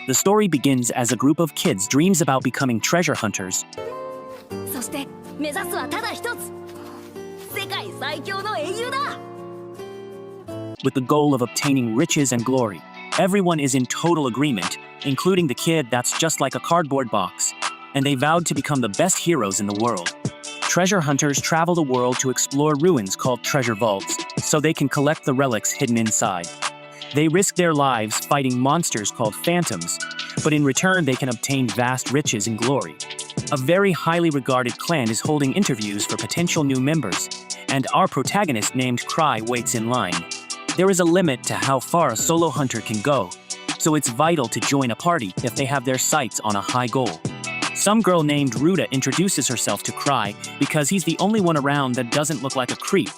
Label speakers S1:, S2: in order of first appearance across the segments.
S1: The story begins as a group of kids dreams about becoming treasure hunters.
S2: そして目指すはただ一つ。世界最強の英雄だ。
S1: With the goal of obtaining riches and glory. Everyone is in total agreement, including the kid that's just like a cardboard box. And they vowed to become the best heroes in the world. Treasure hunters travel the world to explore ruins called treasure vaults, so they can collect the relics hidden inside. They risk their lives fighting monsters called phantoms, but in return they can obtain vast riches and glory. A very highly regarded clan is holding interviews for potential new members, and our protagonist named Kruai waits in line. There is a limit to how far a solo hunter can go, so it's vital to join a party if they have their sights on a high goal. Some girl named Ruta introduces herself to Kruai because he's the only one around that doesn't look like a creep,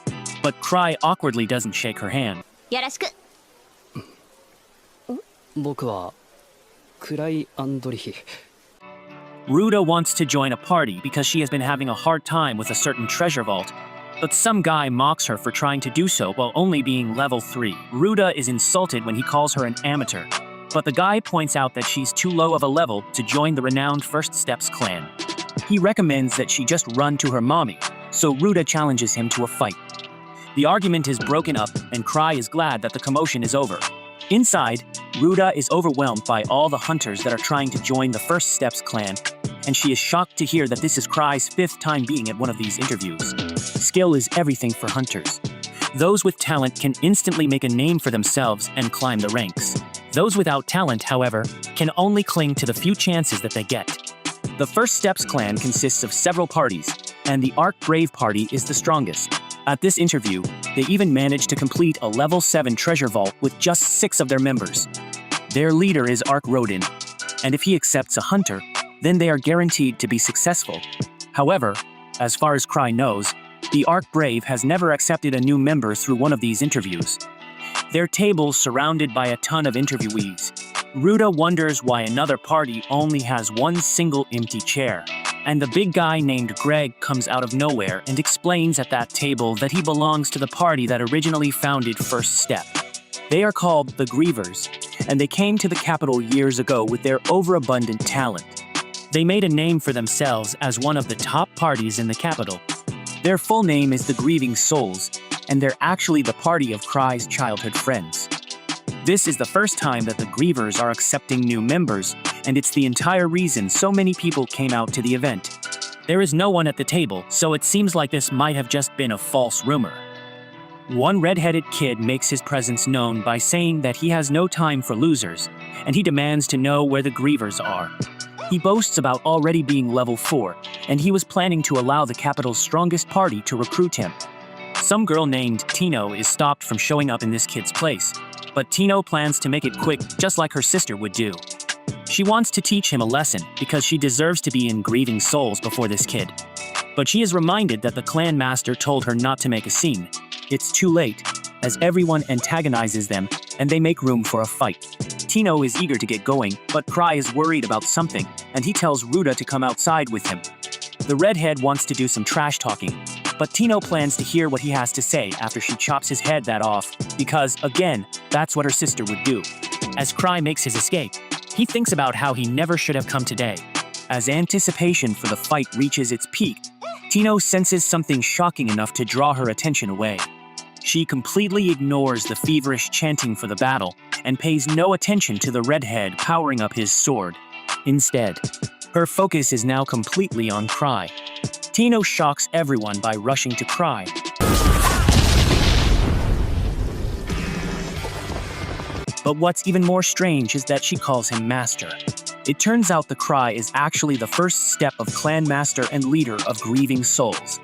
S1: but Kruai awkwardly doesn't shake her hand.
S2: よろしく。
S3: 僕はKurai Andolihy.
S1: Ruta wants to join a party because she has been having a hard time with a certain treasure vault, but some guy mocks her for trying to do so while only being level 3. Ruta is insulted when he calls her an amateur, but the guy points out that she's too low of a level to join the renowned First Steps clan. He recommends that she just run to her mommy, so Ruta challenges him to a fight. The argument is broken up, and Kruai is glad that the commotion is over. Inside, Ruta is overwhelmed by all the hunters that are trying to join the First Steps clan, and she is shocked to hear that this is Kruai's 5th time being at one of these interviews. Skill is everything for hunters. Those with talent can instantly make a name for themselves and climb the ranks. Those without talent, however, can only cling to the few chances that they get. The First Steps clan consists of several parties, and the Arc Brave party is the strongest. At this interview, they even managed to complete a level 7 treasure vault with just 6 of their members. Their leader is Arc Rodin, and if he accepts a hunter, then they are guaranteed to be successful. However, as far as Kruai knows, the Arc Brave has never accepted a new member through one of these interviews. Their tables surrounded by a ton of interviewees. Ruta wonders why another party only has one single empty chair. And the big guy named Greg comes out of nowhere and explains at that table that he belongs to the party that originally founded First Step. They are called the Grievers, and they came to the capital years ago with their overabundant talent. They made a name for themselves as one of the top parties in the capital. Their full name is the Grieving Souls, and they're actually the party of Kruai's childhood friends. This is the first time that the Grievers are accepting new members, and it's the entire reason so many people came out to the event. There is no one at the table, so it seems like this might have just been a false rumor. One red-headed kid makes his presence known by saying that he has no time for losers, and he demands to know where the Grievers are. He boasts about already being level 4, and he was planning to allow the capital's strongest party to recruit him. Some girl named Tino is stopped from showing up in this kid's place, but Tino plans to make it quick just like her sister would do. She wants to teach him a lesson because she deserves to be in Grieving Souls before this kid. But she is reminded that the clan master told her not to make a scene. It's too late, as everyone antagonizes them and they make room for a fight. Tino is eager to get going, but Kruai is worried about something, and he tells Ruta to come outside with him. The redhead wants to do some trash talking, but Tino plans to hear what he has to say after she chops his head that off, because, again, that's what her sister would do. As Kruai makes his escape, he thinks about how he never should have come today. As anticipation for the fight reaches its peak, Tino senses something shocking enough to draw her attention away. She completely ignores the feverish chanting for the battle and pays no attention to the redhead powering up his sword. Instead, her focus is now completely on Kruai. Tino shocks everyone by rushing to Kruai. But what's even more strange is that she calls him Master. It turns out the Kruai is actually the first step of Clan Master and leader of Grieving Souls.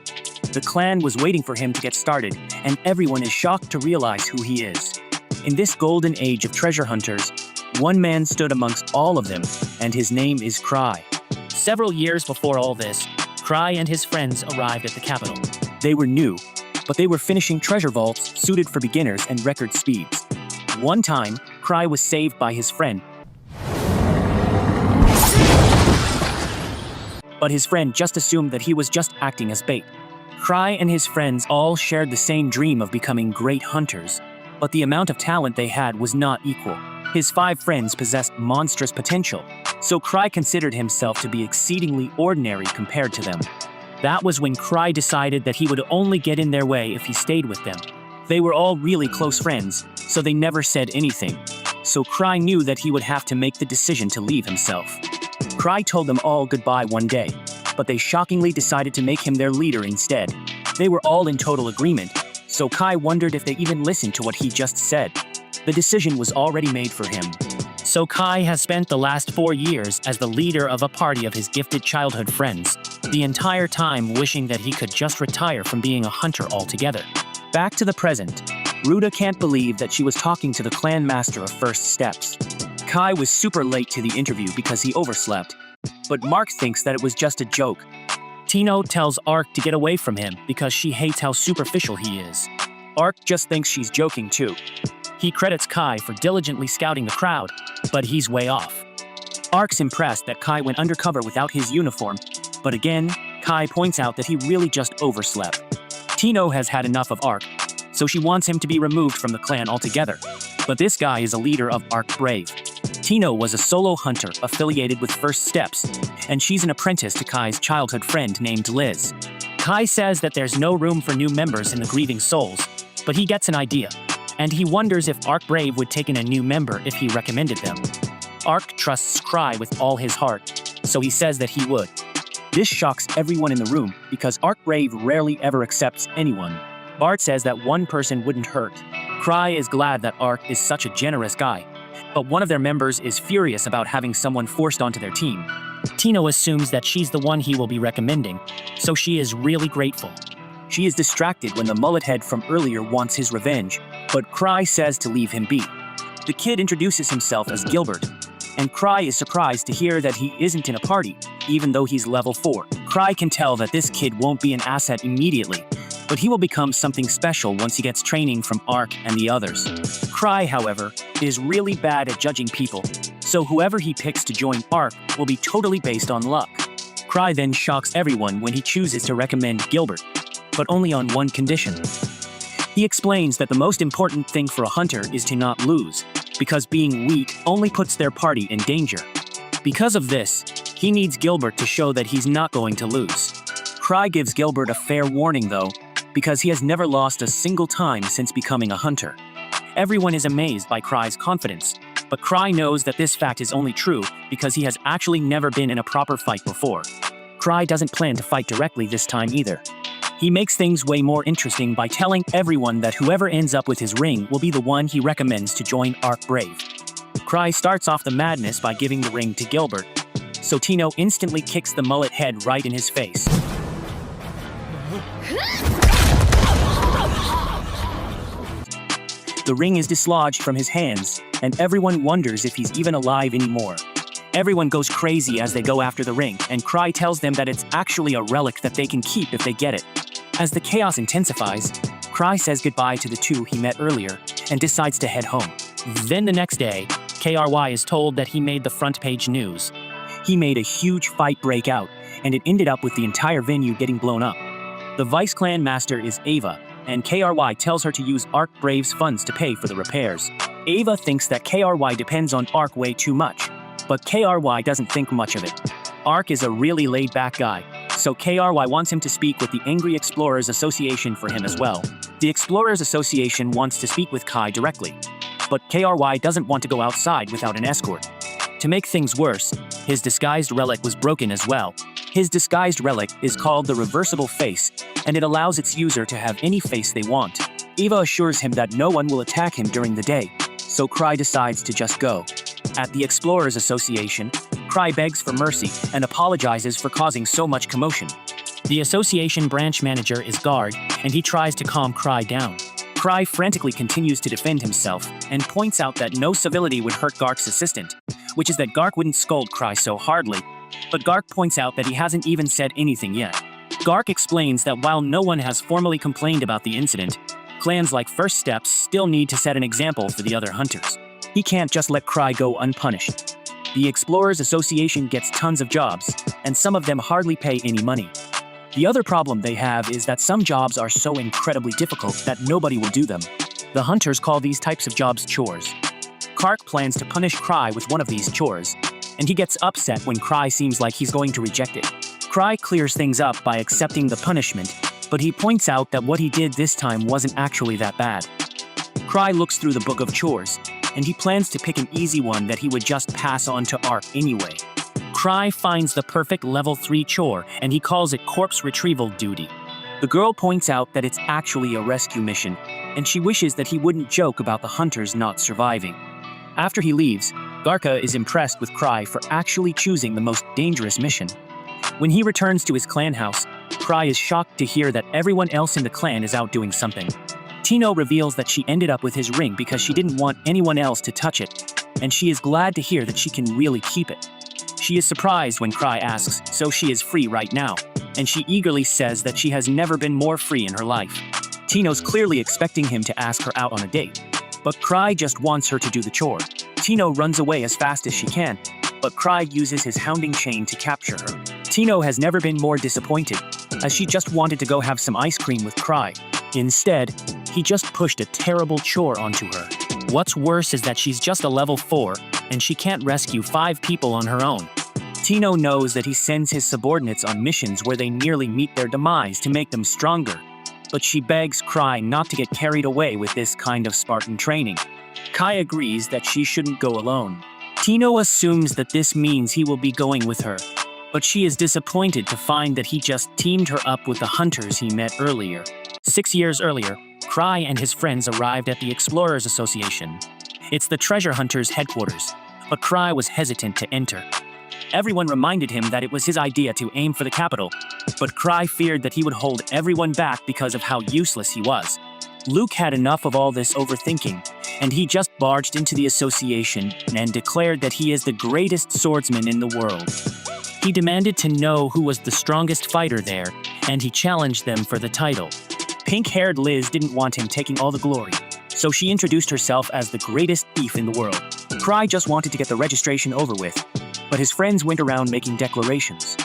S1: The clan was waiting for him to get started, and everyone is shocked to realize who he is. In this golden age of treasure hunters, one man stood amongst all of them, and his name is Kruai. Several years before all this, Kruai and his friends arrived at the capital. They were new, but they were finishing treasure vaults suited for beginners and record speeds. One time, Kruai was saved by his friend, but his friend just assumed that he was just acting as bait. Kruai and his friends all shared the same dream of becoming great hunters, but the amount of talent they had was not equal. His 5 friends possessed monstrous potential, so Kruai considered himself to be exceedingly ordinary compared to them. That was when Kruai decided that he would only get in their way if he stayed with them. They were all really close friends, so they never said anything. So Kruai knew that he would have to make the decision to leave himself. Kruai told them all goodbye one day, but they shockingly decided to make him their leader instead. They were all in total agreement, so Kai wondered if they even listened to what he just said. The decision was already made for him. So Kai has spent the last 4 years as the leader of a party of his gifted childhood friends, the entire time wishing that he could just retire from being a hunter altogether. Back to the present, Ruda can't believe that she was talking to the clan master of First Steps. Kai was super late to the interview because he overslept, but Mark thinks that it was just a joke. Tino tells Ark to get away from him because she hates how superficial he is. Ark just thinks she's joking too. He credits Kai for diligently scouting the crowd, but he's way off. Ark's impressed that Kai went undercover without his uniform, but again, Kai points out that he really just overslept. Tino has had enough of Ark, so she wants him to be removed from the clan altogether. But this guy is a leader of Ark Brave. Tino was a solo hunter affiliated with First Steps, and she's an apprentice to Kai's childhood friend named Liz. Kai says that there's no room for new members in the Grieving Souls, but he gets an idea, and he wonders if Ark Brave would take in a new member if he recommended them. Ark trusts Kruai with all his heart, so he says that he would. This shocks everyone in the room because Ark Brave rarely ever accepts anyone. Bart says that one person wouldn't hurt. Kruai is glad that Ark is such a generous guy, but one of their members is furious about having someone forced onto their team. Tino assumes that she's the one he will be recommending, so she is really grateful. She is distracted when the mullet head from earlier wants his revenge, but Kruai says to leave him be. The kid introduces himself as Gilbert, and Kruai is surprised to hear that he isn't in a party, even though he's level 4. Kruai can tell that this kid won't be an asset immediately, but he will become something special once he gets training from Ark and the others. Kruai, however, is really bad at judging people, so whoever he picks to join Ark will be totally based on luck. Kruai then shocks everyone when he chooses to recommend Gilbert, but only on one condition. He explains that the most important thing for a hunter is to not lose, because being weak only puts their party in danger. Because of this, he needs Gilbert to show that he's not going to lose. Kruai gives Gilbert a fair warning though, because he has never lost a single time since becoming a hunter. Everyone is amazed by Kruai's confidence, but Kruai knows that this fact is only true because he has actually never been in a proper fight before. Kruai doesn't plan to fight directly this time either. He makes things way more interesting by telling everyone that whoever ends up with his ring will be the one he recommends to join Ark Brave. Kruai starts off the madness by giving the ring to Gilbert, so Tino instantly kicks the mullet head right in his face. The ring is dislodged from his hands, and everyone wonders if he's even alive anymore. Everyone goes crazy as they go after the ring, and Kruai tells them that it's actually a relic that they can keep if they get it. As the chaos intensifies, Kruai says goodbye to the 2 he met earlier and decides to head home. Then the next day, Kruai is told that he made the front page news. He made a huge fight break out, and it ended up with the entire venue getting blown up. The Vice Clan Master is Ava, and Kruai tells her to use Ark Brave's funds to pay for the repairs. Ava thinks that Kruai depends on Ark way too much, but Kruai doesn't think much of it. Ark is a really laid-back guy, so Kruai wants him to speak with the Angry Explorers Association for him as well. The Explorers Association wants to speak with Kai directly, but Kruai doesn't want to go outside without an escort. To make things worse, his disguised relic was broken as well. His disguised relic is called the Reversible Face, and it allows its user to have any face they want. Eva assures him that no one will attack him during the day, so Kruai decides to just go. At the Explorers Association, Kruai begs for mercy and apologizes for causing so much commotion. The association branch manager is Guard, and he tries to calm Kruai down. Kruai frantically continues to defend himself and points out that no civility would hurt Gark's assistant, which is that Gark wouldn't scold Kruai so hardly, but Gark points out that he hasn't even said anything yet. Gark explains that while no one has formally complained about the incident, clans like First Steps still need to set an example for the other hunters. He can't just let Kruai go unpunished. The Explorers Association gets tons of jobs, and some of them hardly pay any money. The other problem they have is that some jobs are so incredibly difficult that nobody will do them. The hunters call these types of jobs chores. Kark plans to punish Kruai with one of these chores, and he gets upset when Kruai seems like he's going to reject it. Kruai clears things up by accepting the punishment, but he points out that what he did this time wasn't actually that bad. Kruai looks through the book of chores, and he plans to pick an easy one that he would just pass on to Ark anyway. Kruai finds the perfect level 3 chore, and he calls it corpse retrieval duty. The girl points out that it's actually a rescue mission, and she wishes that he wouldn't joke about the hunters not surviving. After he leaves, Garka is impressed with Kruai for actually choosing the most dangerous mission. When he returns to his clan house, Kruai is shocked to hear that everyone else in the clan is out doing something. Tino reveals that she ended up with his ring because she didn't want anyone else to touch it, and she is glad to hear that she can really keep it. She is surprised when Kruai asks, so she is free right now, and she eagerly says that she has never been more free in her life. Tino's clearly expecting him to ask her out on a date, but Kruai just wants her to do the chore. Tino runs away as fast as she can, but Kruai uses his hounding chain to capture her. Tino has never been more disappointed, as she just wanted to go have some ice cream with Kruai. Instead, he just pushed a terrible chore onto her. What's worse is that she's just a level 4, and she can't rescue 5 people on her own. Tino knows that he sends his subordinates on missions where they nearly meet their demise to make them stronger, but she begs Kruai not to get carried away with this kind of Spartan training. Kai agrees that she shouldn't go alone. Tino assumes that this means he will be going with her, but she is disappointed to find that he just teamed her up with the hunters he met earlier. 6 years earlier, Kruai and his friends arrived at the Explorers Association. It's the treasure hunters' headquarters, but Kruai was hesitant to enter. Everyone reminded him that it was his idea to aim for the capital, but Kruai feared that he would hold everyone back because of how useless he was. Luke had enough of all this overthinking, and he just barged into the association and declared that he is the greatest swordsman in the world. He demanded to know who was the strongest fighter there, and he challenged them for the title. Pink-haired Liz didn't want him taking all the glory, so she introduced herself as the greatest thief in the world. Kruai just wanted to get the registration over with, but his friends went around making declarations.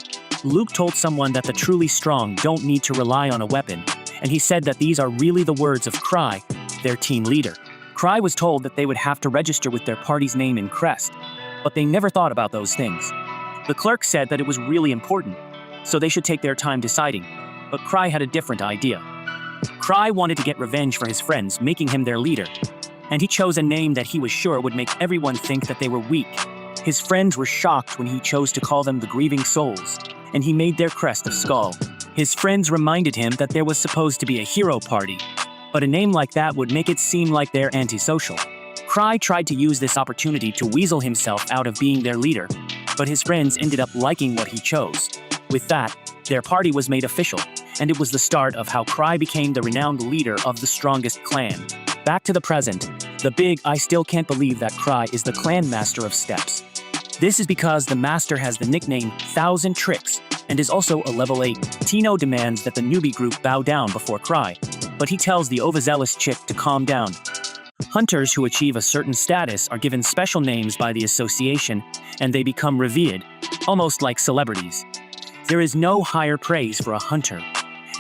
S1: Luke told someone that the truly strong don't need to rely on a weapon, and he said that these are really the words of Kruai, their team leader. Kruai was told that they would have to register with their party's name and crest, but they never thought about those things. The clerk said that it was really important, so they should take their time deciding, but Kruai had a different idea. Kruai wanted to get revenge for his friends, making him their leader, and he chose a name that he was sure would make everyone think that they were weak. His friends were shocked when he chose to call them the Grieving Souls, and he made their crest of skull. His friends reminded him that there was supposed to be a hero party, but a name like that would make it seem like they're antisocial. Kruai tried to use this opportunity to weasel himself out of being their leader, but his friends ended up liking what he chose. With that, their party was made official, and it was the start of how Kruai became the renowned leader of the strongest clan. Back to the present, the big I still can't believe that Kruai is the clan master of steps. This is because the master has the nickname 1,000 Tricks and is also a level 8. Tino demands that the newbie group bow down before Kruai, but he tells the overzealous chick to calm down. Hunters who achieve a certain status are given special names by the association, and they become revered, almost like celebrities. There is no higher praise for a hunter,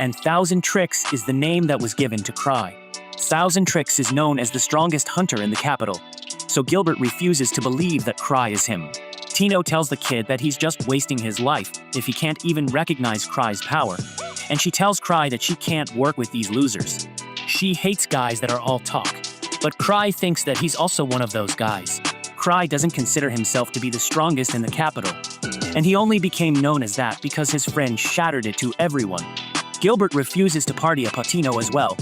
S1: and 1,000 Tricks is the name that was given to Kruai. 1,000 Tricks is known as the strongest hunter in the capital, so Gilbert refuses to believe that Kruai is him. Tino tells the kid that he's just wasting his life if he can't even recognize Kruai's power, and she tells Kruai that she can't work with these losers. She hates guys that are all talk, but Kruai thinks that he's also one of those guys. Kruai doesn't consider himself to be the strongest in the capital, and he only became known as that because his friend shattered it to everyone. Gilbert refuses to party at Tino as well,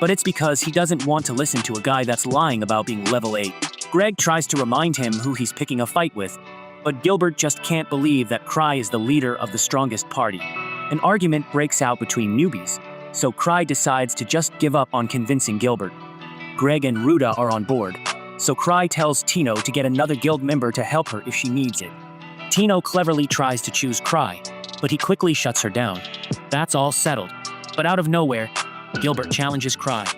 S1: but it's because he doesn't want to listen to a guy that's lying about being level 8. Greg tries to remind him who he's picking a fight with, but Gilbert just can't believe that Kruai is the leader of the strongest party. An argument breaks out between newbies, so Kruai decides to just give up on convincing Gilbert. Greg and Ruda are on board, so Kruai tells Tino to get another guild member to help her if she needs it. Tino cleverly tries to choose Kruai, but he quickly shuts her down. That's all settled, but out of nowhere, Gilbert challenges Kruai.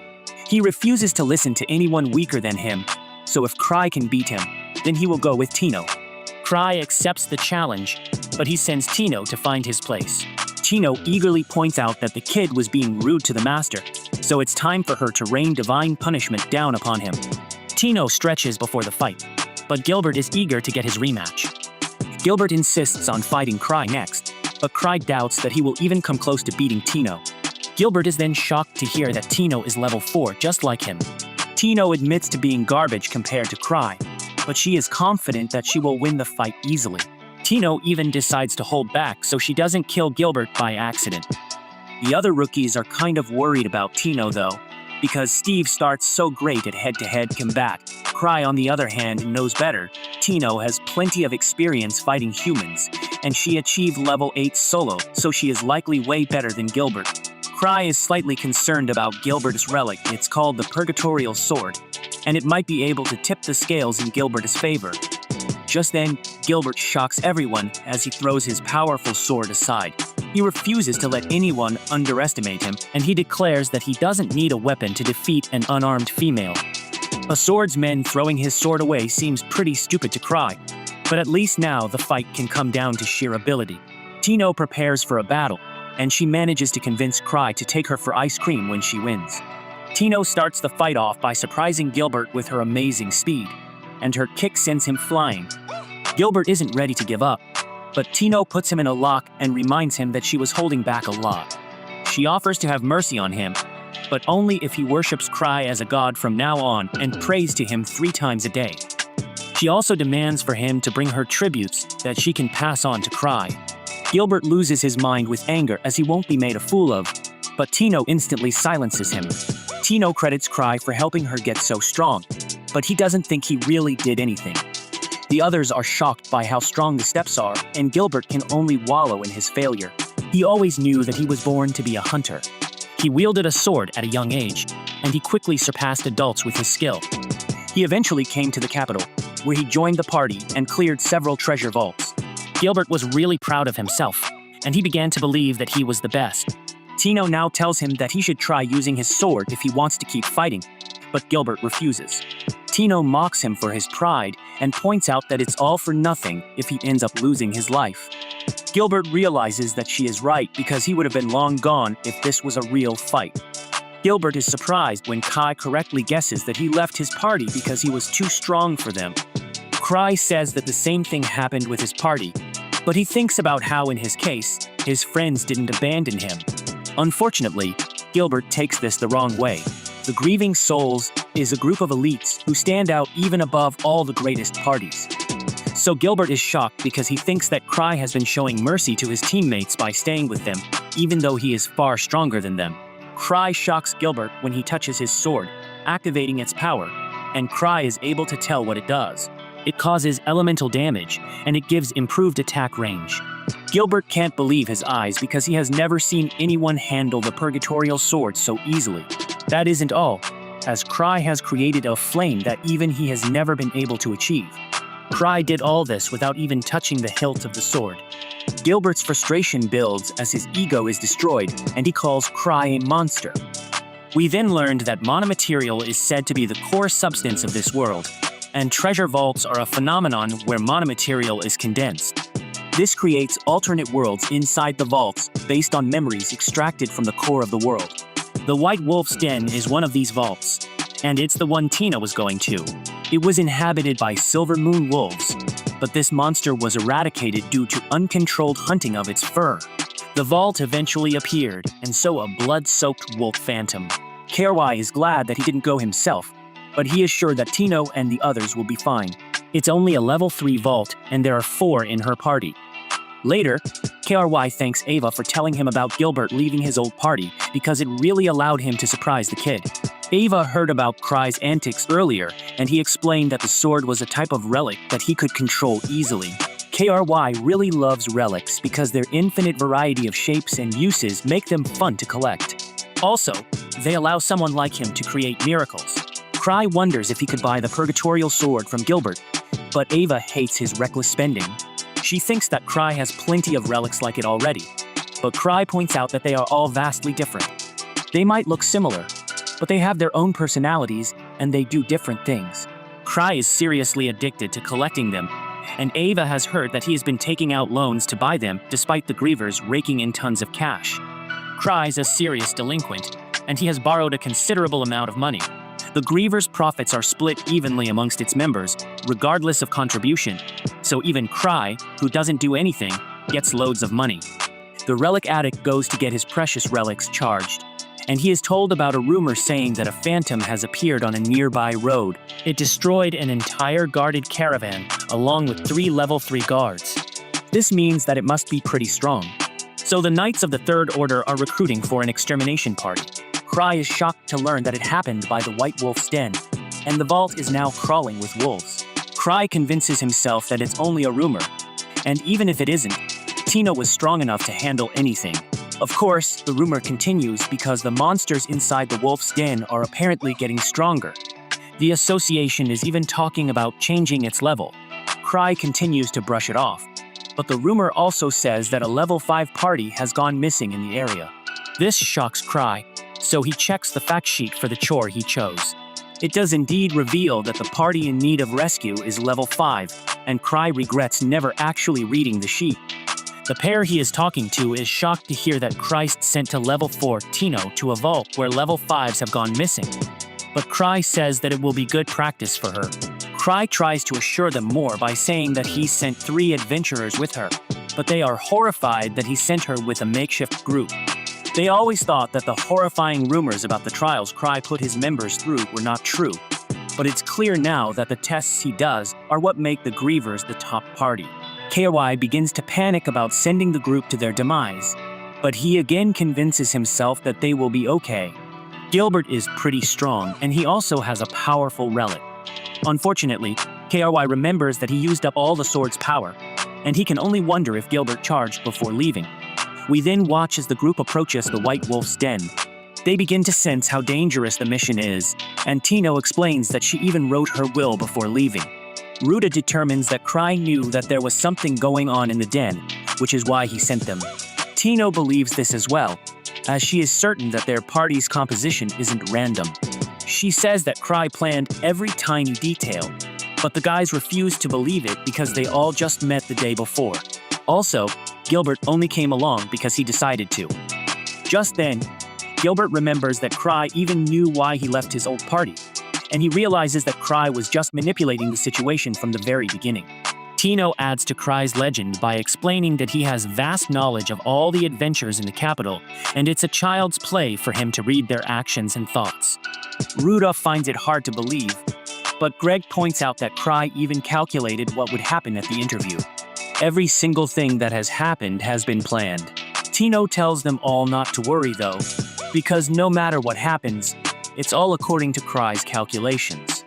S1: He refuses to listen to anyone weaker than him, so if Kruai can beat him, then he will go with Tino. Kruai accepts the challenge, but he sends Tino to find his place. Tino eagerly points out that the kid was being rude to the master, so it's time for her to rain divine punishment down upon him. Tino stretches before the fight, but Gilbert is eager to get his rematch. Gilbert insists on fighting Kruai next, but Kruai doubts that he will even come close to beating Tino. Gilbert is then shocked to hear that Tino is level 4 just like him. Tino admits to being garbage compared to Kruai, but she is confident that she will win the fight easily. Tino even decides to hold back so she doesn't kill Gilbert by accident. The other rookies are kind of worried about Tino though, because Steve starts so great at head-to-head combat. Kruai, on the other hand, knows better. Tino has plenty of experience fighting humans, and she achieved level 8 solo, so she is likely way better than Gilbert. Kruai is slightly concerned about Gilbert's relic. It's called the Purgatorial Sword, and it might be able to tip the scales in Gilbert's favor. Just then, Gilbert shocks everyone as he throws his powerful sword aside. He refuses to let anyone underestimate him, and he declares that he doesn't need a weapon to defeat an unarmed female. A swordsman throwing his sword away seems pretty stupid to Kruai, but at least now the fight can come down to sheer ability. Tino prepares for a battle, and she manages to convince Kruai to take her for ice cream when she wins. Tino starts the fight off by surprising Gilbert with her amazing speed, and her kick sends him flying. Gilbert isn't ready to give up, but Tino puts him in a lock and reminds him that she was holding back a lot. She offers to have mercy on him, but only if he worships Kruai as a god from now on and prays to him 3 times a day. She also demands for him to bring her tributes that she can pass on to Kruai. Gilbert loses his mind with anger as he won't be made a fool of, but Tino instantly silences him. Tino credits Kruai for helping her get so strong, but he doesn't think he really did anything. The others are shocked by how strong the steps are, and Gilbert can only wallow in his failure. He always knew that he was born to be a hunter. He wielded a sword at a young age, and he quickly surpassed adults with his skill. He eventually came to the capital, where he joined the party and cleared several treasure vaults. Gilbert was really proud of himself, and he began to believe that he was the best. Tino now tells him that he should try using his sword if he wants to keep fighting, but Gilbert refuses. Tino mocks him for his pride and points out that it's all for nothing if he ends up losing his life. Gilbert realizes that she is right because he would have been long gone if this was a real fight. Gilbert is surprised when Kruai correctly guesses that he left his party because he was too strong for them. Kruai says that the same thing happened with his party, but he thinks about how in his case, his friends didn't abandon him. Unfortunately, Gilbert takes this the wrong way. The Grieving Souls is a group of elites who stand out even above all the greatest parties. So Gilbert is shocked because he thinks that Kruai has been showing mercy to his teammates by staying with them, even though he is far stronger than them. Kruai shocks Gilbert when he touches his sword, activating its power, and Kruai is able to tell what it does. It causes elemental damage, and it gives improved attack range. Gilbert can't believe his eyes because he has never seen anyone handle the Purgatorial Sword so easily. That isn't all, as Kruai has created a flame that even he has never been able to achieve. Kruai did all this without even touching the hilt of the sword. Gilbert's frustration builds as his ego is destroyed, and he calls Kruai a monster. We then learned that monomaterial is said to be the core substance of this world, and treasure vaults are a phenomenon where monomaterial is condensed. This creates alternate worlds inside the vaults based on memories extracted from the core of the world. The White Wolf's Den is one of these vaults, and it's the one Tina was going to. It was inhabited by silver moon wolves, but this monster was eradicated due to uncontrolled hunting of its fur. The vault eventually appeared, and so a blood-soaked wolf phantom. Kruai is glad that he didn't go himself, but he is sure that Tino and the others will be fine. It's only a level 3 vault, and there are 4 in her party. Later, Kruai thanks Ava for telling him about Gilbert leaving his old party because it really allowed him to surprise the kid. Ava heard about Kruai's antics earlier, and he explained that the sword was a type of relic that he could control easily. Kruai really loves relics because their infinite variety of shapes and uses make them fun to collect. Also, they allow someone like him to create miracles. Kruai wonders if he could buy the Purgatorial Sword from Gilbert, but Ava hates his reckless spending. She thinks that Kruai has plenty of relics like it already, but Kruai points out that they are all vastly different. They might look similar, but they have their own personalities and they do different things. Kruai is seriously addicted to collecting them, and Ava has heard that he has been taking out loans to buy them despite the grievers raking in tons of cash. Kruai is a serious delinquent, and he has borrowed a considerable amount of money. The Griever's profits are split evenly amongst its members, regardless of contribution, so even Kruai, who doesn't do anything, gets loads of money. The relic addict goes to get his precious relics charged, and he is told about a rumor saying that a phantom has appeared on a nearby road. It destroyed an entire guarded caravan, along with 3 level 3 guards. This means that it must be pretty strong. So the Knights of the Third Order are recruiting for an extermination party. Kruai is shocked to learn that it happened by the White Wolf's den, and the vault is now crawling with wolves. Kruai convinces himself that it's only a rumor, and even if it isn't, Tino was strong enough to handle anything. Of course, the rumor continues because the monsters inside the wolf's den are apparently getting stronger. The association is even talking about changing its level. Kruai continues to brush it off, but the rumor also says that a level 5 party has gone missing in the area. This shocks Kruai, so he checks the fact sheet for the chore he chose. It does indeed reveal that the party in need of rescue is level 5, and Kruai regrets never actually reading the sheet. The pair he is talking to is shocked to hear that Christ sent to level 4 Tino to a vault where level 5s have gone missing. But Kruai says that it will be good practice for her. Kruai tries to assure them more by saying that he sent 3 adventurers with her, but they are horrified that he sent her with a makeshift group. They always thought that the horrifying rumors about the trials Kruai put his members through were not true, but it's clear now that the tests he does are what make the Grievers the top party. Kruai begins to panic about sending the group to their demise, but he again convinces himself that they will be okay. Gilbert is pretty strong, and he also has a powerful relic. Unfortunately, Kruai remembers that he used up all the sword's power, and he can only wonder if Gilbert charged before leaving. We then watch as the group approaches the White Wolf's den. They begin to sense how dangerous the mission is, and Tino explains that she even wrote her will before leaving. Ruda determines that Kruai knew that there was something going on in the den, which is why he sent them. Tino believes this as well, as she is certain that their party's composition isn't random. She says that Kruai planned every tiny detail, but the guys refuse to believe it because they all just met the day before. Also, Gilbert only came along because he decided to. Just then, Gilbert remembers that Kruai even knew why he left his old party, and he realizes that Kruai was just manipulating the situation from the very beginning. Tino adds to Kruai's legend by explaining that he has vast knowledge of all the adventures in the capital, and it's a child's play for him to read their actions and thoughts. Ruda finds it hard to believe, but Greg points out that Kruai even calculated what would happen at the interview. Every single thing that has happened has been planned. Tino tells them all not to worry though, because no matter what happens, it's all according to Kruai's calculations.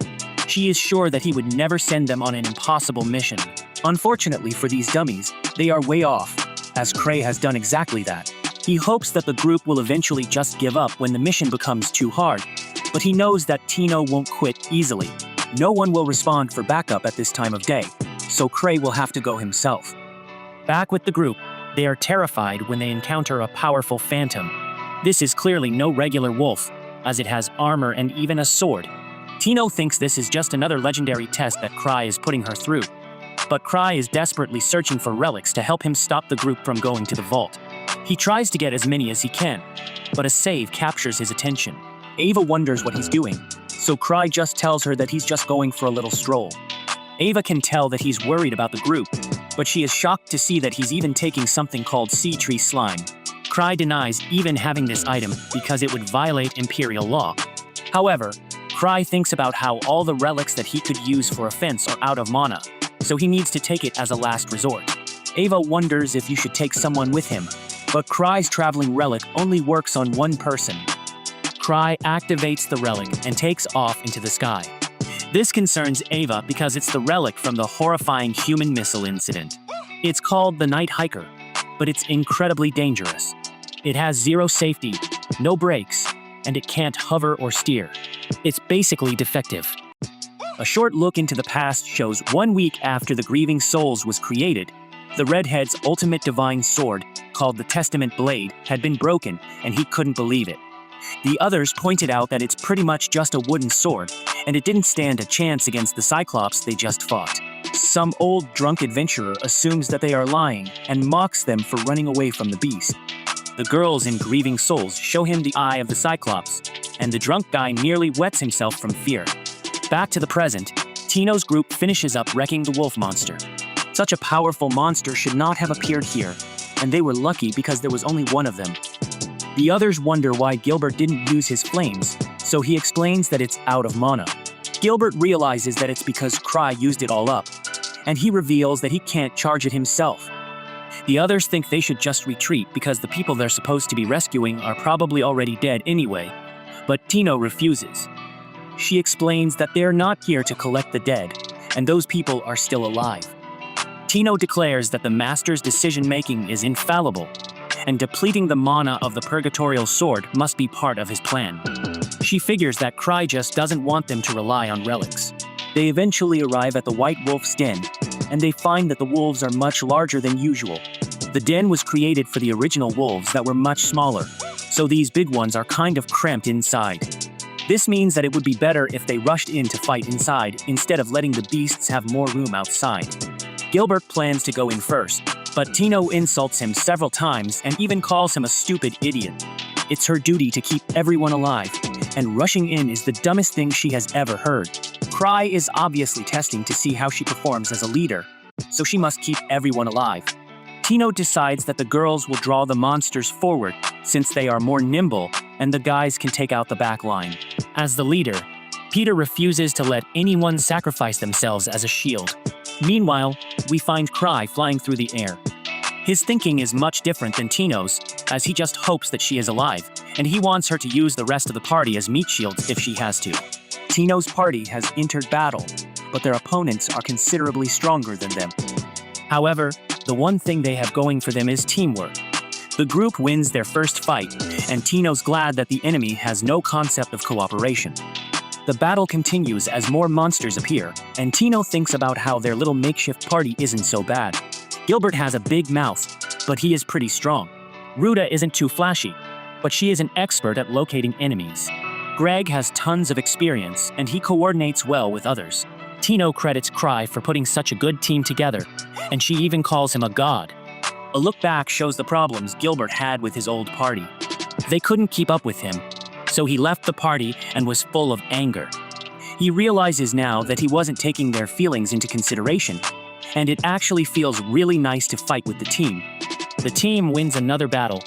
S1: She is sure that he would never send them on an impossible mission. Unfortunately for these dummies, they are way off, as Kruai has done exactly that. He hopes that the group will eventually just give up when the mission becomes too hard, but he knows that Tino won't quit easily. No one will respond for backup at this time of day, so Kruai will have to go himself. Back with the group, they are terrified when they encounter a powerful phantom. This is clearly no regular wolf, as it has armor and even a sword. Tino thinks this is just another legendary test that Kruai is putting her through. But Kruai is desperately searching for relics to help him stop the group from going to the vault. He tries to get as many as he can, but a save captures his attention. Ava wonders what he's doing, so Kruai just tells her that he's just going for a little stroll. Ava can tell that he's worried about the group, but she is shocked to see that he's even taking something called sea tree slime. Kruai denies even having this item because it would violate Imperial law. However, Kruai thinks about how all the relics that he could use for offense are out of mana, so he needs to take it as a last resort. Ava wonders if you should take someone with him, but Kruai's traveling relic only works on one person. Kruai activates the relic and takes off into the sky. This concerns Ava because it's the relic from the horrifying human missile incident. It's called the Night Hiker, but it's incredibly dangerous. It has zero safety, no brakes, and it can't hover or steer. It's basically defective. A short look into the past shows 1 week after the Grieving Souls was created, the Redhead's ultimate divine sword, called the Testament Blade, had been broken, and he couldn't believe it. The others pointed out that it's pretty much just a wooden sword, and it didn't stand a chance against the Cyclops they just fought. Some old drunk adventurer assumes that they are lying and mocks them for running away from the beast. The girls in Grieving Souls show him the eye of the Cyclops, and the drunk guy nearly wets himself from fear. Back to the present, Tino's group finishes up wrecking the wolf monster. Such a powerful monster should not have appeared here, and they were lucky because there was only one of them. The others wonder why Gilbert didn't use his flames, so he explains that it's out of mana. Gilbert realizes that it's because Kruai used it all up, and he reveals that he can't charge it himself. The others think they should just retreat because the people they're supposed to be rescuing are probably already dead anyway, but Tino refuses. She explains that they're not here to collect the dead, and those people are still alive. Tino declares that the Master's decision-making is infallible, and depleting the mana of the Purgatorial Sword must be part of his plan. She figures that Kruai just doesn't want them to rely on relics. They eventually arrive at the White Wolf's den, and they find that the wolves are much larger than usual. The den was created for the original wolves that were much smaller, so these big ones are kind of cramped inside. This means that it would be better if they rushed in to fight inside instead of letting the beasts have more room outside. Gilbert plans to go in first, but Tino insults him several times and even calls him a stupid idiot. It's her duty to keep everyone alive, and rushing in is the dumbest thing she has ever heard. Kruai is obviously testing to see how she performs as a leader, so she must keep everyone alive. Tino decides that the girls will draw the monsters forward since they are more nimble and the guys can take out the back line. As the leader, Peter refuses to let anyone sacrifice themselves as a shield. Meanwhile, we find Kruai flying through the air. His thinking is much different than Tino's, as he just hopes that she is alive, and he wants her to use the rest of the party as meat shields if she has to. Tino's party has entered battle, but their opponents are considerably stronger than them. However, the one thing they have going for them is teamwork. The group wins their first fight, and Tino's glad that the enemy has no concept of cooperation. The battle continues as more monsters appear, and Tino thinks about how their little makeshift party isn't so bad. Gilbert has a big mouth, but he is pretty strong. Ruta isn't too flashy, but she is an expert at locating enemies. Greg has tons of experience, and he coordinates well with others. Tino credits Kruai for putting such a good team together, and she even calls him a god. A look back shows the problems Gilbert had with his old party. They couldn't keep up with him, so he left the party and was full of anger. He realizes now that he wasn't taking their feelings into consideration, and it actually feels really nice to fight with the team. The team wins another battle,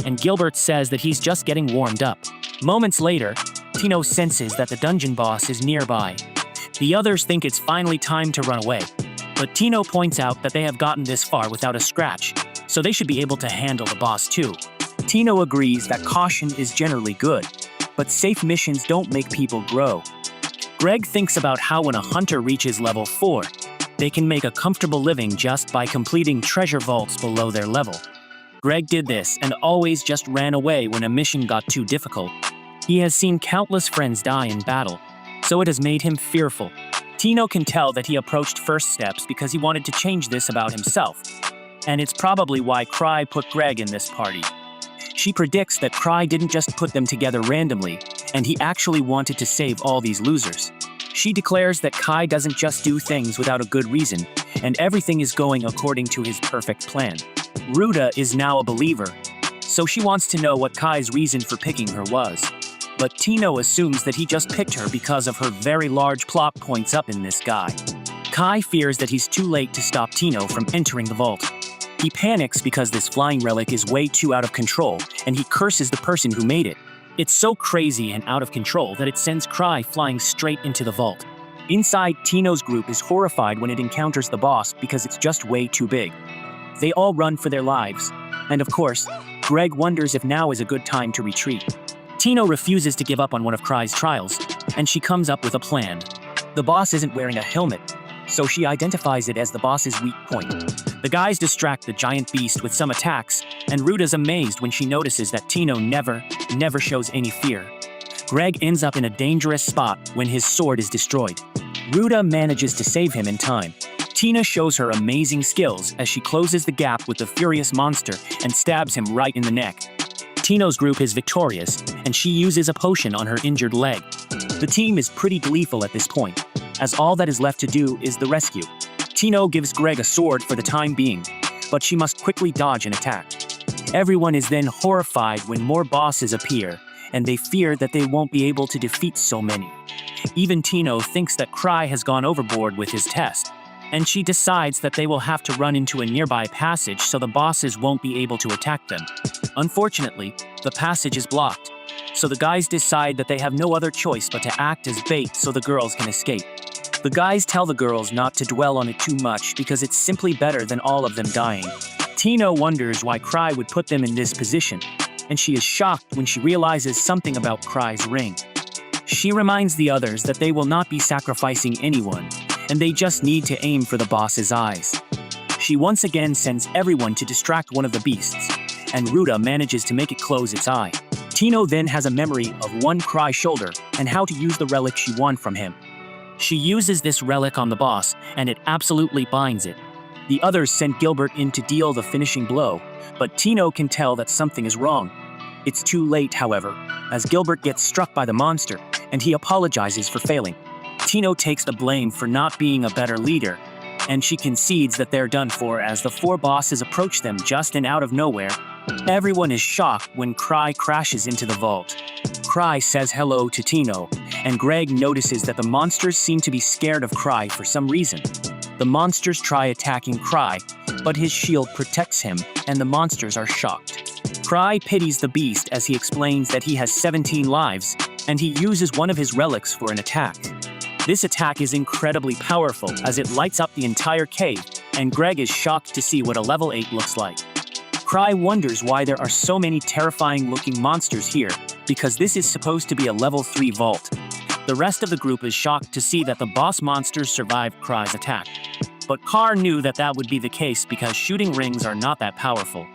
S1: and Gilbert says that he's just getting warmed up. Moments later, Tino senses that the dungeon boss is nearby. The others think it's finally time to run away, but Tino points out that they have gotten this far without a scratch, so they should be able to handle the boss too. Tino agrees that caution is generally good, but safe missions don't make people grow. Greg thinks about how when a hunter reaches level 4, they can make a comfortable living just by completing treasure vaults below their level. Greg did this and always just ran away when a mission got too difficult. He has seen countless friends die in battle, so it has made him fearful. Tino can tell that he approached first steps because he wanted to change this about himself. And it's probably why Kruai put Greg in this party. She predicts that Kruai didn't just put them together randomly, and he actually wanted to save all these losers. She declares that Kai doesn't just do things without a good reason, and everything is going according to his perfect plan. Ruta is now a believer, so she wants to know what Kai's reason for picking her was. But Tino assumes that he just picked her because of her very large plot points up in this guy. Kai fears that he's too late to stop Tino from entering the vault. He panics because this flying relic is way too out of control, and he curses the person who made it. It's so crazy and out of control that it sends Kruai flying straight into the vault. Inside, Tino's group is horrified when it encounters the boss because it's just way too big. They all run for their lives, and of course, Greg wonders if now is a good time to retreat. Tino refuses to give up on one of Kruai's trials, and she comes up with a plan. The boss isn't wearing a helmet, so she identifies it as the boss's weak point. The guys distract the giant beast with some attacks, and Ruta's amazed when she notices that Tino never shows any fear. Greg ends up in a dangerous spot when his sword is destroyed. Ruta manages to save him in time. Tina shows her amazing skills as she closes the gap with the furious monster and stabs him right in the neck. Tino's group is victorious, and she uses a potion on her injured leg. The team is pretty gleeful at this point, as all that is left to do is the rescue. Tino gives Greg a sword for the time being, but she must quickly dodge an attack. Everyone is then horrified when more bosses appear, and they fear that they won't be able to defeat so many. Even Tino thinks that Kruai has gone overboard with his test, and she decides that they will have to run into a nearby passage so the bosses won't be able to attack them. Unfortunately, the passage is blocked, so the guys decide that they have no other choice but to act as bait so the girls can escape. The guys tell the girls not to dwell on it too much because it's simply better than all of them dying. Tino wonders why Kruai would put them in this position, and she is shocked when she realizes something about Kruai's ring. She reminds the others that they will not be sacrificing anyone, and they just need to aim for the boss's eyes. She once again sends everyone to distract one of the beasts, and Ruda manages to make it close its eye. Tino then has a memory of one Kruai shoulder and how to use the relic she won from him. She uses this relic on the boss, and it absolutely binds it. The others send Gilbert in to deal the finishing blow, but Tino can tell that something is wrong. It's too late, however, as Gilbert gets struck by the monster, and he apologizes for failing. Tino takes the blame for not being a better leader, and she concedes that they're done for as the four bosses approach them just and out of nowhere. Everyone is shocked when Kruai crashes into the vault. Kruai says hello to Tino, and Greg notices that the monsters seem to be scared of Kruai for some reason. The monsters try attacking Kruai, but his shield protects him, and the monsters are shocked. Kruai pities the beast as he explains that he has 17 lives, and he uses one of his relics for an attack. This attack is incredibly powerful as it lights up the entire cave, and Greg is shocked to see what a level 8 looks like. Kruai wonders why there are so many terrifying-looking monsters here, because this is supposed to be a level 3 vault. The rest of the group is shocked to see that the boss monsters survived Kruai's attack. But Carr knew that that would be the case because shooting rings are not that powerful.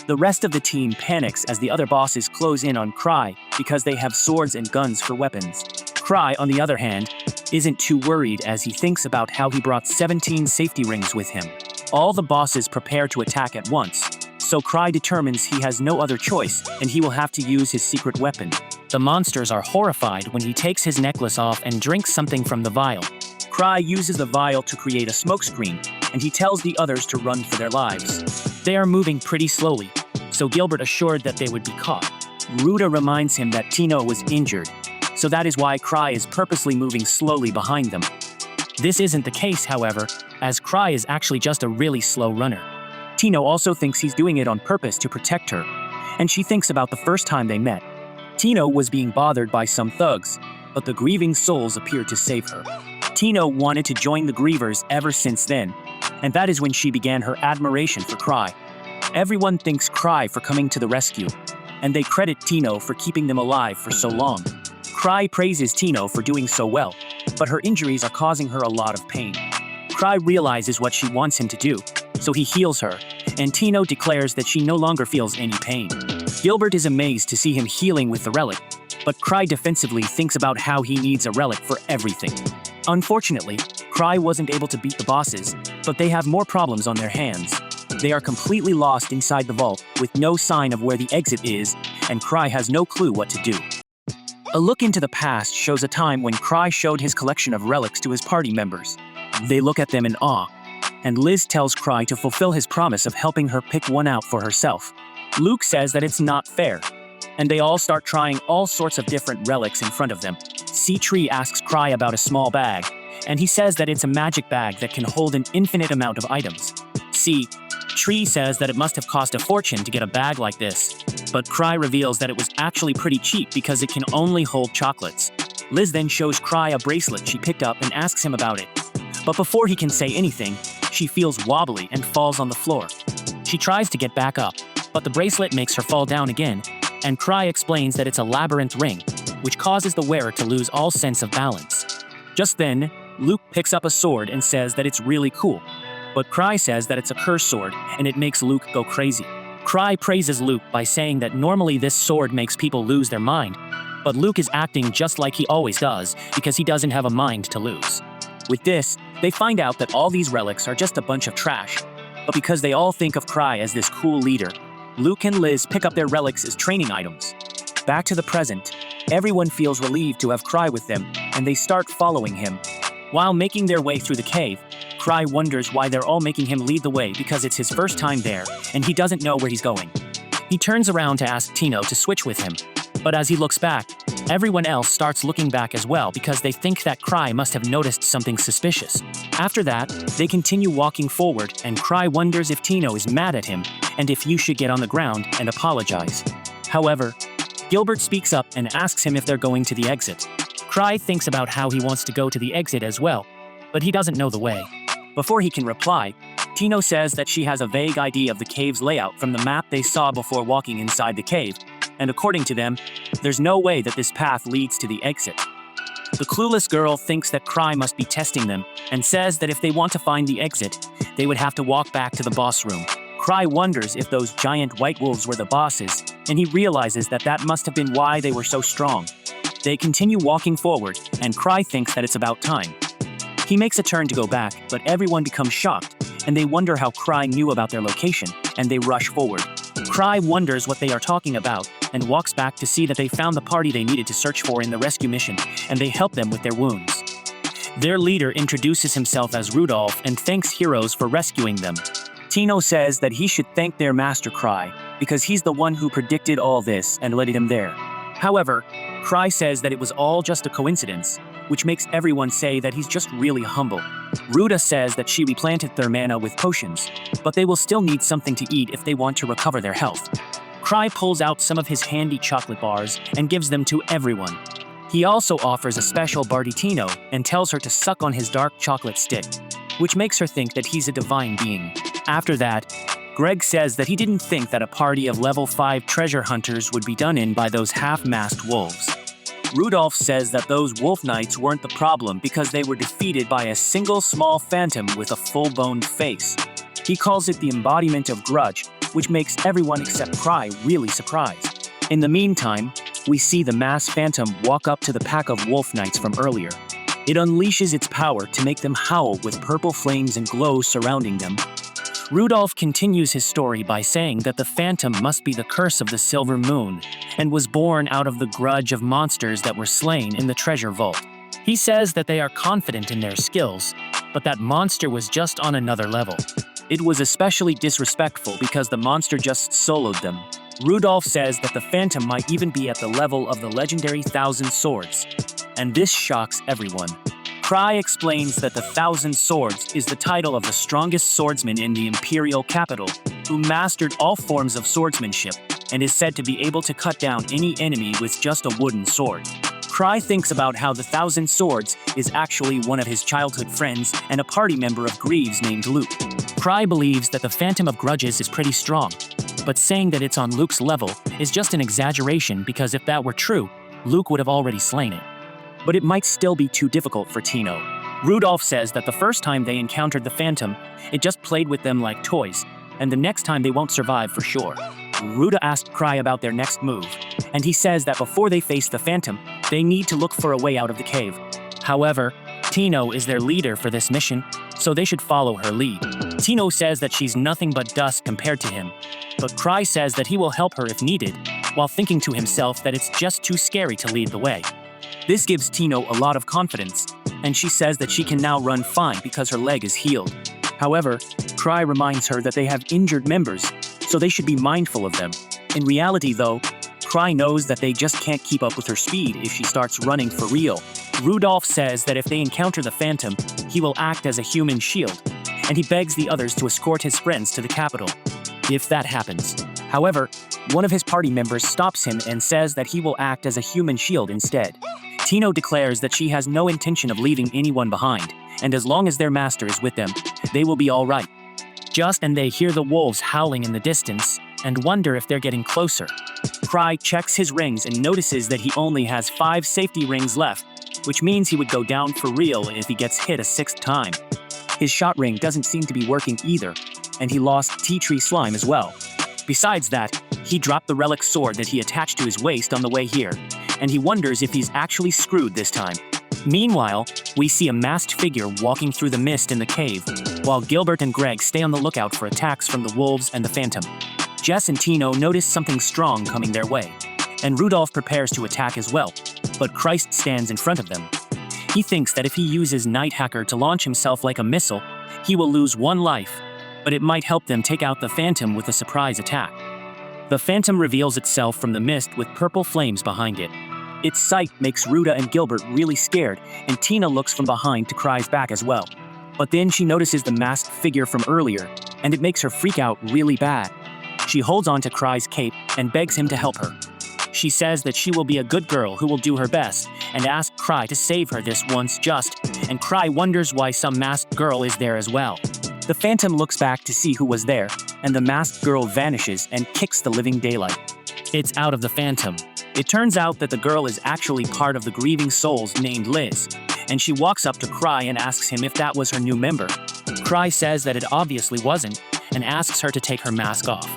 S1: The rest of the team panics as the other bosses close in on Kruai because they have swords and guns for weapons. Kruai, on the other hand, isn't too worried as he thinks about how he brought 17 safety rings with him. All the bosses prepare to attack at once, so Kruai determines he has no other choice and he will have to use his secret weapon. The monsters are horrified when he takes his necklace off and drinks something from the vial. Kruai uses the vial to create a smokescreen, and he tells the others to run for their lives. They are moving pretty slowly, so Gilbert assured that they would be caught. Ruda reminds him that Tino was injured, so that is why Kruai is purposely moving slowly behind them. This isn't the case, however, as Kruai is actually just a really slow runner. Tino also thinks he's doing it on purpose to protect her, and she thinks about the first time they met. Tino was being bothered by some thugs, but the grieving souls appeared to save her. Tino wanted to join the grievers ever since then, and that is when she began her admiration for Kruai. Everyone thanks Kruai for coming to the rescue, and they credit Tino for keeping them alive for so long. Kruai praises Tino for doing so well, but her injuries are causing her a lot of pain. Kruai realizes what she wants him to do, so he heals her, and Tino declares that she no longer feels any pain. Gilbert is amazed to see him healing with the relic, but Kruai defensively thinks about how he needs a relic for everything. Unfortunately, Kruai wasn't able to beat the bosses, but they have more problems on their hands. They are completely lost inside the vault with no sign of where the exit is, and Kruai has no clue what to do. A look into the past shows a time when Kruai showed his collection of relics to his party members. They look at them in awe, and Liz tells Kruai to fulfill his promise of helping her pick one out for herself. Luke says that it's not fair, and they all start trying all sorts of different relics in front of them. C-Tree asks Kruai about a small bag, and he says that it's a magic bag that can hold an infinite amount of items. C-Tree says that it must have cost a fortune to get a bag like this, but Kruai reveals that it was actually pretty cheap because it can only hold chocolates. Liz then shows Kruai a bracelet she picked up and asks him about it. But before he can say anything, she feels wobbly and falls on the floor. She tries to get back up, but the bracelet makes her fall down again, and Kruai explains that it's a labyrinth ring, which causes the wearer to lose all sense of balance. Just then, Luke picks up a sword and says that it's really cool, but Kruai says that it's a curse sword, and it makes Luke go crazy. Kruai praises Luke by saying that normally this sword makes people lose their mind, but Luke is acting just like he always does because he doesn't have a mind to lose. With this, they find out that all these relics are just a bunch of trash, but because they all think of Kruai as this cool leader, Luke and Liz pick up their relics as training items. Back to the present, everyone feels relieved to have Kruai with them, and they start following him. While making their way through the cave, Kruai wonders why they're all making him lead the way because it's his first time there, and he doesn't know where he's going. He turns around to ask Tino to switch with him, but as he looks back, everyone else starts looking back as well because they think that Kruai must have noticed something suspicious. After that, they continue walking forward and Kruai wonders if Tino is mad at him and if you should get on the ground and apologize. However, Gilbert speaks up and asks him if they're going to the exit. Kruai thinks about how he wants to go to the exit as well, but he doesn't know the way. Before he can reply, Tino says that she has a vague idea of the cave's layout from the map they saw before walking inside the cave, and according to them, there's no way that this path leads to the exit. The clueless girl thinks that Kruai must be testing them and says that if they want to find the exit, they would have to walk back to the boss room. Kruai wonders if those giant white wolves were the bosses, and he realizes that that must have been why they were so strong. They continue walking forward, and Kruai thinks that it's about time. He makes a turn to go back, but everyone becomes shocked, and they wonder how Kruai knew about their location, and they rush forward. Kruai wonders what they are talking about, and walks back to see that they found the party they needed to search for in the rescue mission, and they help them with their wounds. Their leader introduces himself as Rudolph and thanks heroes for rescuing them. Tino says that he should thank their master Kruai, because he's the one who predicted all this and led him there. However, Kruai says that it was all just a coincidence, which makes everyone say that he's just really humble. Ruda says that she replanted their mana with potions, but they will still need something to eat if they want to recover their health. Kruai pulls out some of his handy chocolate bars and gives them to everyone. He also offers a special bar to Tino and tells her to suck on his dark chocolate stick, which makes her think that he's a divine being. After that, Greg says that he didn't think that a party of level 5 treasure hunters would be done in by those half-masked wolves. Rudolph says that those wolf knights weren't the problem because they were defeated by a single small phantom with a full-boned face. He calls it the embodiment of grudge, which makes everyone except Kruai really surprised. In the meantime, we see the mass phantom walk up to the pack of wolf knights from earlier. It unleashes its power to make them howl with purple flames and glow surrounding them. Rudolph continues his story by saying that the phantom must be the curse of the Silver Moon and was born out of the grudge of monsters that were slain in the treasure vault. He says that they are confident in their skills, but that monster was just on another level. It was especially disrespectful because the monster just soloed them. Rudolph says that the phantom might even be at the level of the legendary Thousand Swords, and this shocks everyone. Kruai explains that the Thousand Swords is the title of the strongest swordsman in the Imperial capital, who mastered all forms of swordsmanship and is said to be able to cut down any enemy with just a wooden sword. Kruai thinks about how the Thousand Swords is actually one of his childhood friends and a party member of Greaves named Luke. Kruai believes that the Phantom of Grudges is pretty strong, but saying that it's on Luke's level is just an exaggeration because if that were true, Luke would have already slain it. But it might still be too difficult for Tino. Rudolph says that the first time they encountered the Phantom, it just played with them like toys, and the next time they won't survive for sure. Ruda asked Kruai about their next move, and he says that before they face the Phantom, they need to look for a way out of the cave. However, Tino is their leader for this mission, so they should follow her lead. Tino says that she's nothing but dust compared to him, but Kruai says that he will help her if needed, while thinking to himself that it's just too scary to lead the way. This gives Tino a lot of confidence, and she says that she can now run fine because her leg is healed. However, Kruai reminds her that they have injured members, so they should be mindful of them. In reality though, Kruai knows that they just can't keep up with her speed if she starts running for real. Rudolph says that if they encounter the Phantom, he will act as a human shield, and he begs the others to escort his friends to the capital, if that happens. However, one of his party members stops him and says that he will act as a human shield instead. Tino declares that she has no intention of leaving anyone behind, and as long as their master is with them, they will be all right. Just then they hear the wolves howling in the distance and wonder if they're getting closer. Kruai checks his rings and notices that he only has 5 safety rings left, which means he would go down for real if he gets hit a 6th time. His shot ring doesn't seem to be working either, and he lost tea tree slime as well. Besides that, he dropped the relic sword that he attached to his waist on the way here, and he wonders if he's actually screwed this time. Meanwhile, we see a masked figure walking through the mist in the cave, while Gilbert and Greg stay on the lookout for attacks from the wolves and the Phantom. Jess and Tino notice something strong coming their way, and Rudolph prepares to attack as well, but Christ stands in front of them. He thinks that if he uses Night Hacker to launch himself like a missile, he will lose 1 life, but it might help them take out the Phantom with a surprise attack. The phantom reveals itself from the mist with purple flames behind it. Its sight makes Ruda and Gilbert really scared, and Tina looks from behind to Krai's back as well. But then she notices the masked figure from earlier, and it makes her freak out really bad. She holds on to Krai's cape and begs him to help her. She says that she will be a good girl who will do her best, and asks Kruai to save her this once just, and Kruai wonders why some masked girl is there as well. The phantom looks back to see who was there, and the masked girl vanishes and kicks the living daylight. It's out of the phantom. It turns out that the girl is actually part of the grieving souls named Liz, and she walks up to Kruai and asks him if that was her new member. Kruai says that it obviously wasn't, and asks her to take her mask off.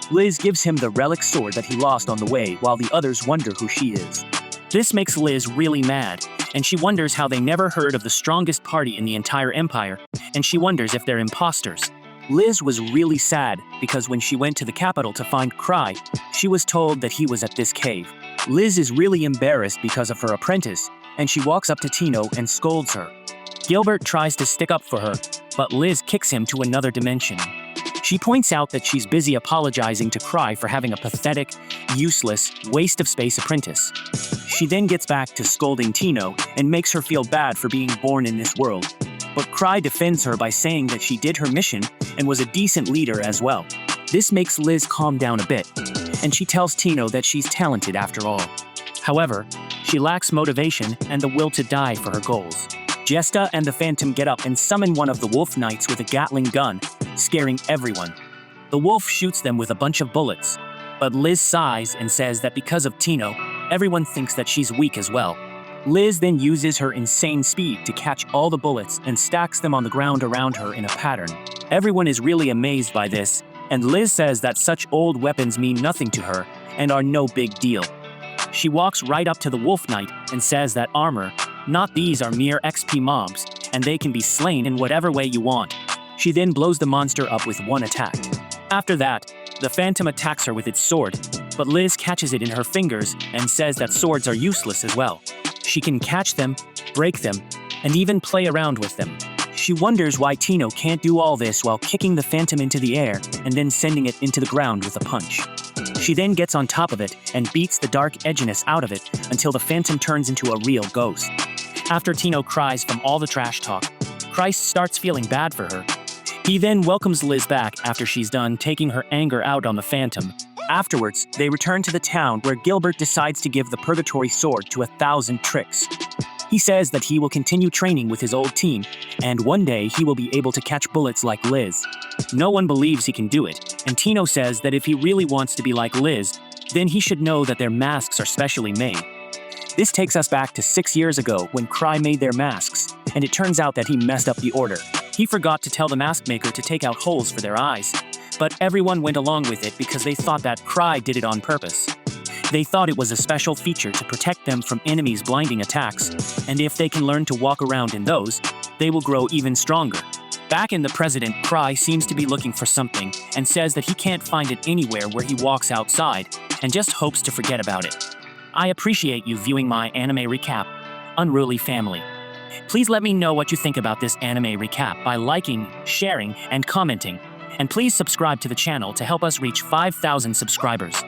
S1: Liz gives him the relic sword that he lost on the way while the others wonder who she is. This makes Liz really mad, and she wonders how they never heard of the strongest party in the entire empire, and she wonders if they're imposters. Liz was really sad because when she went to the capital to find Kruai, she was told that he was at this cave. Liz is really embarrassed because of her apprentice, and she walks up to Tino and scolds her. Gilbert tries to stick up for her, but Liz kicks him to another dimension. She points out that she's busy apologizing to Kruai for having a pathetic, useless, waste of space apprentice. She then gets back to scolding Tino and makes her feel bad for being born in this world. But Kruai defends her by saying that she did her mission and was a decent leader as well. This makes Liz calm down a bit, and she tells Tino that she's talented after all. However, she lacks motivation and the will to die for her goals. Jesta and the Phantom get up and summon one of the Wolf Knights with a Gatling gun, scaring everyone. The wolf shoots them with a bunch of bullets, but Liz sighs and says that because of Tino, everyone thinks that she's weak as well. Liz then uses her insane speed to catch all the bullets and stacks them on the ground around her in a pattern. Everyone is really amazed by this, and Liz says that such old weapons mean nothing to her and are no big deal. She walks right up to the Wolf Knight and says that armor, not these, are mere XP mobs, and they can be slain in whatever way you want. She then blows the monster up with one attack. After that, the Phantom attacks her with its sword, but Liz catches it in her fingers and says that swords are useless as well. She can catch them, break them, and even play around with them. She wonders why Tino can't do all this while kicking the Phantom into the air and then sending it into the ground with a punch. She then gets on top of it and beats the dark edginess out of it until the Phantom turns into a real ghost. After Tino cries from all the trash talk, Christ starts feeling bad for her. He then welcomes Liz back after she's done taking her anger out on the Phantom. Afterwards, they return to the town where Gilbert decides to give the Purgatory Sword to 1,000 tricks. He says that he will continue training with his old team, and one day he will be able to catch bullets like Liz. No one believes he can do it, and Tino says that if he really wants to be like Liz, then he should know that their masks are specially made. This takes us back to 6 years ago when Kruai made their masks, and it turns out that he messed up the order. He forgot to tell the mask maker to take out holes for their eyes, but everyone went along with it because they thought that Kruai did it on purpose. They thought it was a special feature to protect them from enemies' blinding attacks, and if they can learn to walk around in those, they will grow even stronger. Back in the present, Kruai seems to be looking for something and says that he can't find it anywhere where he walks outside and just hopes to forget about it. I appreciate you viewing my anime recap, Unruly Family. Please let me know what you think about this anime recap by liking, sharing, and commenting. And please subscribe to the channel to help us reach 5,000 subscribers.